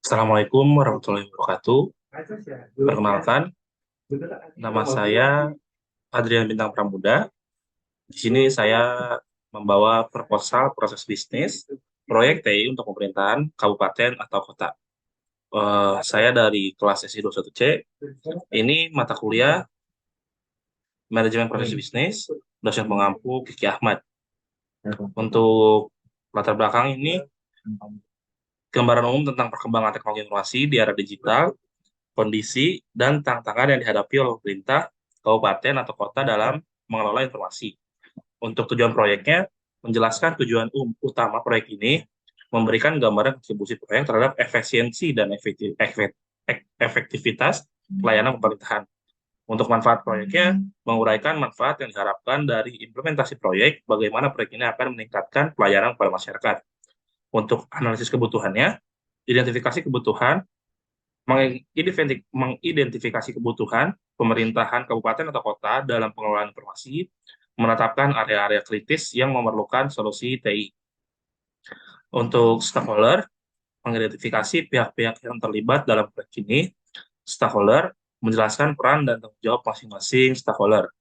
Assalamualaikum warahmatullahi wabarakatuh. Perkenalkan, nama saya Adrian Bintang Pramuda. Di sini saya membawa proposal proses bisnis proyek TI untuk pemerintahan kabupaten atau kota. Saya dari kelas SI 21C. Ini mata kuliah Manajemen Proses Bisnis, dosen pengampu Kiki Ahmad. Untuk latar belakang ini, gambaran umum tentang perkembangan teknologi informasi di era digital, kondisi, dan tantangan yang dihadapi oleh pemerintah, kabupaten, atau kota dalam mengelola informasi. Untuk tujuan proyeknya, menjelaskan tujuan utama proyek ini, memberikan gambaran kontribusi proyek terhadap efisiensi dan efektivitas pelayanan pemerintahan. Untuk manfaat proyeknya, menguraikan manfaat yang diharapkan dari implementasi proyek, bagaimana proyek ini akan meningkatkan pelayanan kepada masyarakat. Untuk analisis kebutuhannya, identifikasi kebutuhan, mengidentifikasi kebutuhan pemerintahan kabupaten atau kota dalam pengelolaan informasi, menetapkan area-area kritis yang memerlukan solusi TI. Untuk stakeholder, mengidentifikasi pihak-pihak yang terlibat dalam proyek ini. Stakeholder menjelaskan peran dan tanggung jawab masing-masing stakeholder.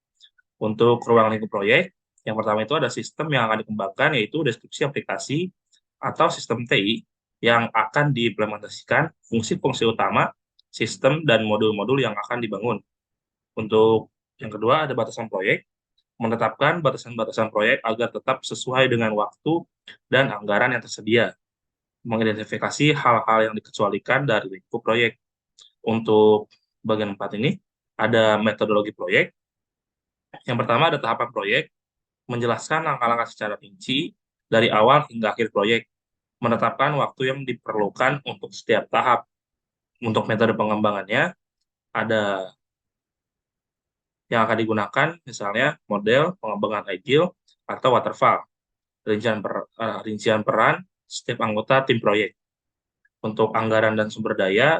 Untuk ruang lingkup proyek, yang pertama itu ada sistem yang akan dikembangkan, yaitu deskripsi aplikasi atau sistem TI yang akan diimplementasikan, fungsi-fungsi utama, sistem, dan modul-modul yang akan dibangun. Untuk yang kedua, ada batasan proyek, menetapkan batasan-batasan proyek agar tetap sesuai dengan waktu dan anggaran yang tersedia, mengidentifikasi hal-hal yang dikecualikan dari lingkup proyek. Untuk bagian 4 ini, ada metodologi proyek. Yang pertama ada tahapan proyek, menjelaskan langkah-langkah secara rinci dari awal hingga akhir proyek, menetapkan waktu yang diperlukan untuk setiap tahap. Untuk metode pengembangannya, ada yang akan digunakan, misalnya model pengembangan agile atau waterfall, rincian peran setiap anggota tim proyek. Untuk anggaran dan sumber daya,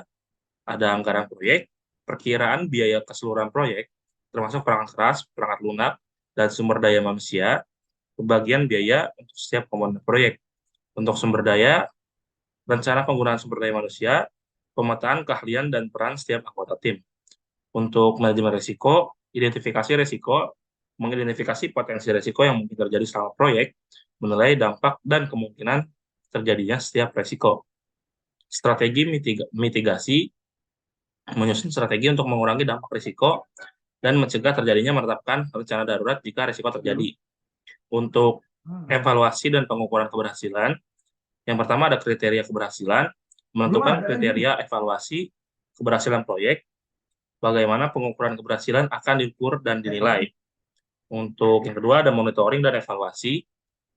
ada anggaran proyek, perkiraan biaya keseluruhan proyek, termasuk perangkat keras, perangkat lunak, dan sumber daya manusia, pembagian biaya untuk setiap komponen proyek. Untuk sumber daya, rencana penggunaan sumber daya manusia, pemetaan keahlian dan peran setiap anggota tim. Untuk manajemen risiko, identifikasi risiko, mengidentifikasi potensi risiko yang mungkin terjadi selama proyek, menilai dampak dan kemungkinan terjadinya setiap risiko. Strategi mitigasi, menyusun strategi untuk mengurangi dampak risiko dan mencegah terjadinya, menetapkan rencana darurat jika risiko terjadi. Untuk evaluasi dan pengukuran keberhasilan, yang pertama ada kriteria keberhasilan, menentukan kriteria evaluasi keberhasilan proyek, bagaimana pengukuran keberhasilan akan diukur dan dinilai. Untuk yang kedua ada monitoring dan evaluasi,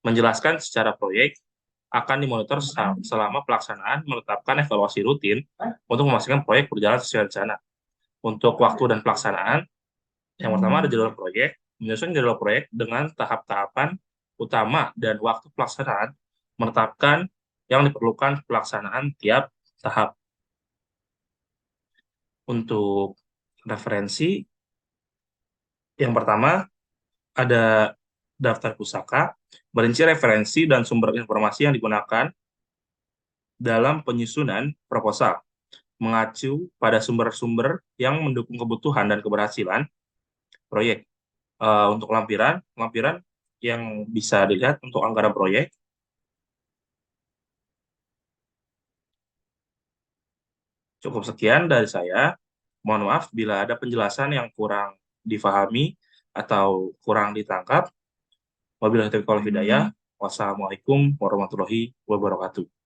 menjelaskan secara proyek akan dimonitor selama pelaksanaan, menetapkan evaluasi rutin untuk memastikan proyek berjalan sesuai rencana. Untuk waktu dan pelaksanaan, yang pertama ada jadwal proyek, menyusun jadwal proyek dengan tahap-tahapan utama dan waktu pelaksanaan, menetapkan yang diperlukan pelaksanaan tiap tahap. Untuk referensi, yang pertama ada daftar pusaka, berinci referensi dan sumber informasi yang digunakan dalam penyusunan proposal, mengacu pada sumber-sumber yang mendukung kebutuhan dan keberhasilan proyek. Untuk lampiran yang bisa dilihat untuk anggaran proyek. Cukup sekian dari saya. Mohon maaf bila ada penjelasan yang kurang difahami atau kurang ditangkap. Wabillahi taufiq wal hidayah. Wassalamualaikum warahmatullahi wabarakatuh.